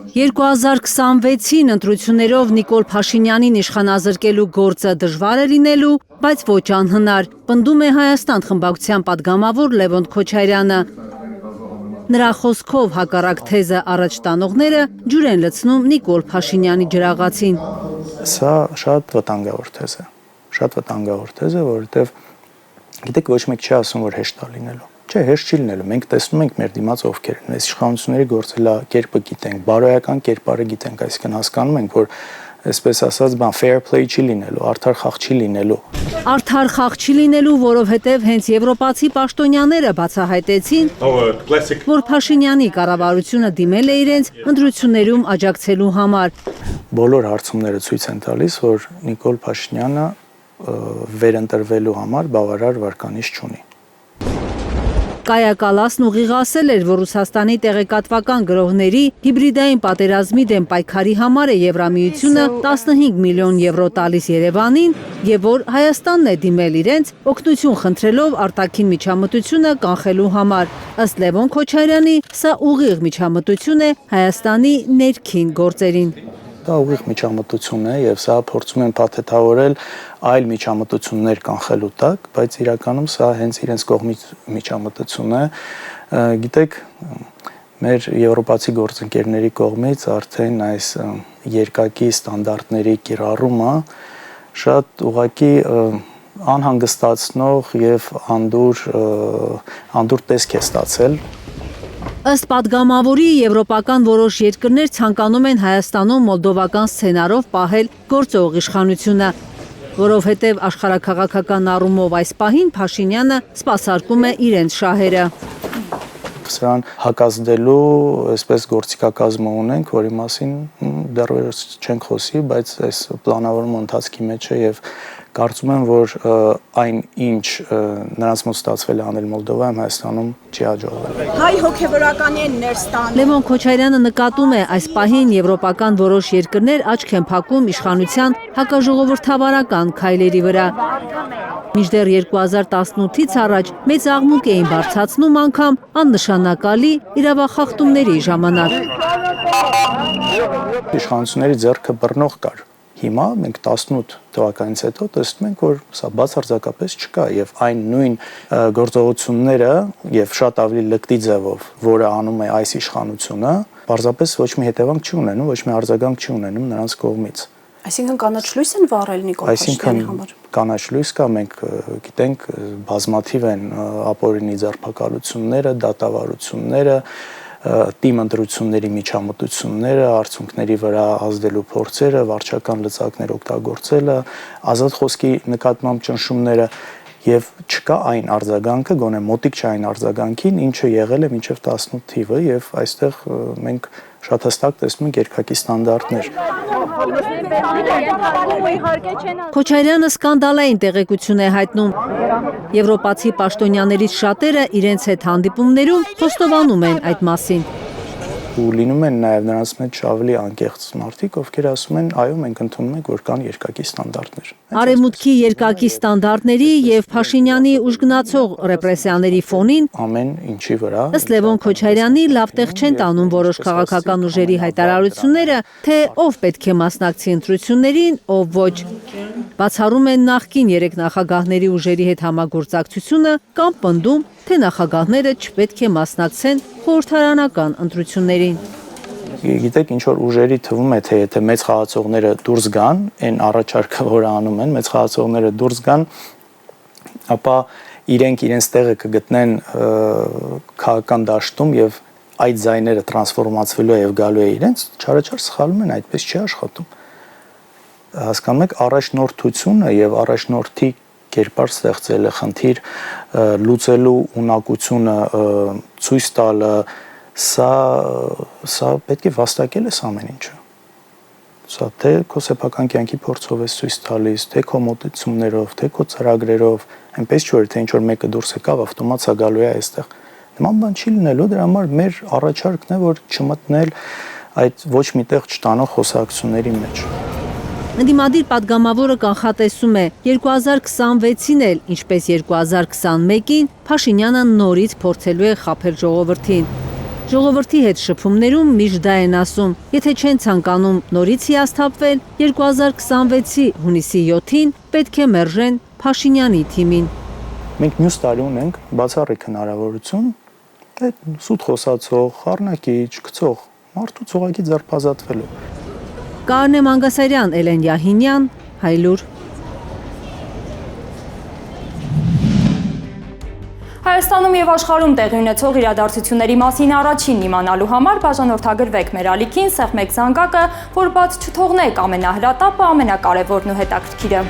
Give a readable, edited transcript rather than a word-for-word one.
2026-ին ընտրություններով Նիկոլ Փաշինյանին իշխանազրկելու գործը դժվար է լինելու, բայց ոչ անհնար, պնդում է Հայաստան խմբակցության падգամավոր Լևոն Քոչարյանը։ Նրա խոսքով հակառակ թեզը առաջ տանողները ջուր են լցնում Նիկոլ Փաշինյանի ջրաղացին։ Սա շատ վտանգավոր թեզ է, որովհետև գիտեք ոչ մեկ չի ասում, որ հեշտ է լինելու։ Չէ, հեշտ չի լինելու։ Մենք տեսնում ենք մեր դիմաց ովքեր են։ Այս իշխանությունների գործելակերպը գիտենք, բարոյական կերպարը գիտենք, այսինքն հասկանում ենք, որ այսպես ասած, fair play չի լինելու, արդար խաղ չի լինելու։ Արդար խաղ չի լինելու, որովհետև հենց եվրոպացի պաշտոնյաները բացահայտեցին, որ Փաշինյանի կառավարությունը դիմել է իրենց ընտրություններում աջակցելու համար։ Բոլոր հարցումները ցույց են տալիս, որ Նիկոլ Փաշինյանը վերընտրվելու համար բավարար վարկանիշ չունի։ Կայա Կալասն ուղիղ էր, որ Ռուսաստանի տեղեկատվական գրողների հիբրիդային պատերազմի դեմ պայքարի համար է Եվրամիությունը 15 միլիոն եվրո տալիս Երևանին եւ որ Հայաստանն է դիմել իրենց օգնություն խնդրելով արտաքին միջամտությունը կանխելու համար։ Ըստ Լևոն Քոչարյանի, սա ուղիղ միջամտություն է Հայաստանի ներքին գործերին։ Դա ուղիղ միջամտություն է եւ սա փորձում են փաթեթավորել այլ միջամտություններ կանխելու տակ, բայց իրականում սա հենց իրենց կողմից միջամտություն է։ Գիտեք, մեր եվրոպացի գործընկերների կողմից արդեն այս երկակի ստանդարտների կիրառումը շատ ուղղակի անհանգստացնող եւ անդուր տեսք է ստացել։ Ըստ падգամավորի եվրոպական որոշ երկրներ ցանկանում են Հայաստանում մոլդովական սցենարով պահել գործող իշխանությունը, որովհետև աշխարհաքաղաքական առումով այս պահին Փաշինյանը սպասարկում է իրենց շահերը։ Սրան հակազդելու այսպես գործիքակազմ ունենք, որի մասին դեռևս չենք խոսի, բայց այս պլանավորման ընթացքի մեջ է եւ կարծում եմ, որ այն ինչ նրանց մոտ ստացվել է անել Մոլդովայում, Հայաստանում չի հաջողվել։ Հայ հոգևորականի են ներս տանում։ Լևոն Քոչարյանը նկատում է այս պահին եվրոպական որոշ երկրներ աչք են փակում իշխանության հակաժողովրդավարական քայլերի վրա։ Մինչդեռ 2018-ից առաջ մեծ աղմուկ էին բարձրացնում անգամ աննշանակալի իրավախախտումների ժամանակ։ Իշխանությունների ձեռքը բռնող կար։ Հիմա մենք 18 թվականից հետո տեսնում ենք, որ սա բացարձակապես չկա եւ այն նույն գործողությունները եւ շատ ավելի լկտի ձևով, որը անում է այս իշխանությունը, պարզապես ոչ մի հետևանք չի ունենում, ոչ մի արձագանք չի ունենում նրանց կողմից։ Այսինքն կանաչ լույս են վառել Նիկոլ Փաշինյանի համար։ Կանաչ լույս կա, մենք գիտենք բազմաթիվ են ապօրինի ձերբակալությունները, դատավարությունները, թիմ ընտրությունների միջամտությունները, արդյունքների վրա ազդելու փորձերը, վարչական լծակներ օգտագործելը, ազատ խոսքի նկատմամբ ճնշումները եւ չկա այն արձագանքը, գոնե մոտիկ չէ այն արձագանքին, ինչը եղել է մինչեւ 18 թիվը եւ այստեղ մենք շատ հստակ տեսնում ենք երկակի ստանդարտներ։ Քոչարյանը սկանդալային տեղեկություն է հայտնում։ Եվրոպացի պաշտոնյաներից շատերը իրենց հետ հանդիպումներում խոստովանում են այդ մասին։ Ու լինում են նաև նրանց մեջ ավելի անկեղծ մարդիկ, ովքեր ասում են, այո, մենք ընդունում ենք, որ կան երկակի ստանդարտներ։ Արևմուտքի երկակի ստանդարտների եւ Փաշինյանի ուժգնացող ռեպրեսիաների ֆոնին ամեն ինչի վրա ըստ Լևոն Քոչարյանի լավ տեղ չեն տանում որոշ քաղաքական ուժերի հայտարարությունները, թե ով պետք է մասնակցի ընտրություններին, ով ոչ։ Բացառում են նախկին 3 նախագահների ուժերի հետ համագործակցությունը կամ պնդում, թե նախագահները չպետք է մասնակցեն խորհրդարանական ընտրություններին։ Գիտեք, ինչ որ ուժերի թվում է, թե եթե մեծ խաղացողները դուրս գան, այն առաջարկը, որը անում են, մեծ խաղացողները դուրս գան, ապա իրենք իրենց տեղը կգտնեն քաղաքական դաշտում եւ այդ ձայները տրանսֆորմացվելու է եւ գալու է իրենց, չարաչար սխալում են, այդպես չի աշխատում։ Հասկանում եք, առաջնորդությունը եւ առաջնորդի կերպար ստեղծելը, խնդիր լուծելու ունակությունը ցույց տալը, սա պետք է վաստակել ես ամեն ինչը։ Սա թե քո սեփական կյանքի փորձով ես ցույց տալիս, թե քո մոտեցումներով, թե քո ծրագրերով, այնպես չէ որ թե ինչ որ մեկը դուրս եկավ ավտոմատ սա գալու է այստեղ։ Նման բան չի լինելու, դրա համար մեր առաջարկն է որ չմտնել այդ ոչ միտեղ չտանող խոսակցությունների մեջ։ Ընդդիմադիր падգամավորը կանխատեսում է 2026-ին էլ, ինչպես 2021-ին, Փաշինյանը նորից փորձելու է խաբել ժողովրդին։ Ժողովրդի հետ շփումներում միշտ դա են ասում, եթե չեն ցանկանում նորից հիասթափվել, 2026-ի հունիսի 7-ին պետք է մերժեն Փաշինյանի թիմին։ Մենք մյուս տարի ունենք բացառիկ հնարավորություն այդ սուտ խոսացող, խառնակիչ, գցող մարդուց ուղղակի ձերբազատվելու։ Կարնե Մանգասարյան, Էլեն Յահինյան, Հայլուր։ Հայաստանում եւ աշխարհում տեղի ունեցող իրադարձությունների մասին առաջին իմանալու համար բաժանորդագրվեք մեր ալիքին, սեղմեք զանգակը, որ բաց չթողնեք ամենահրատապը, ամենակարևորն ու հետաքրքիրը։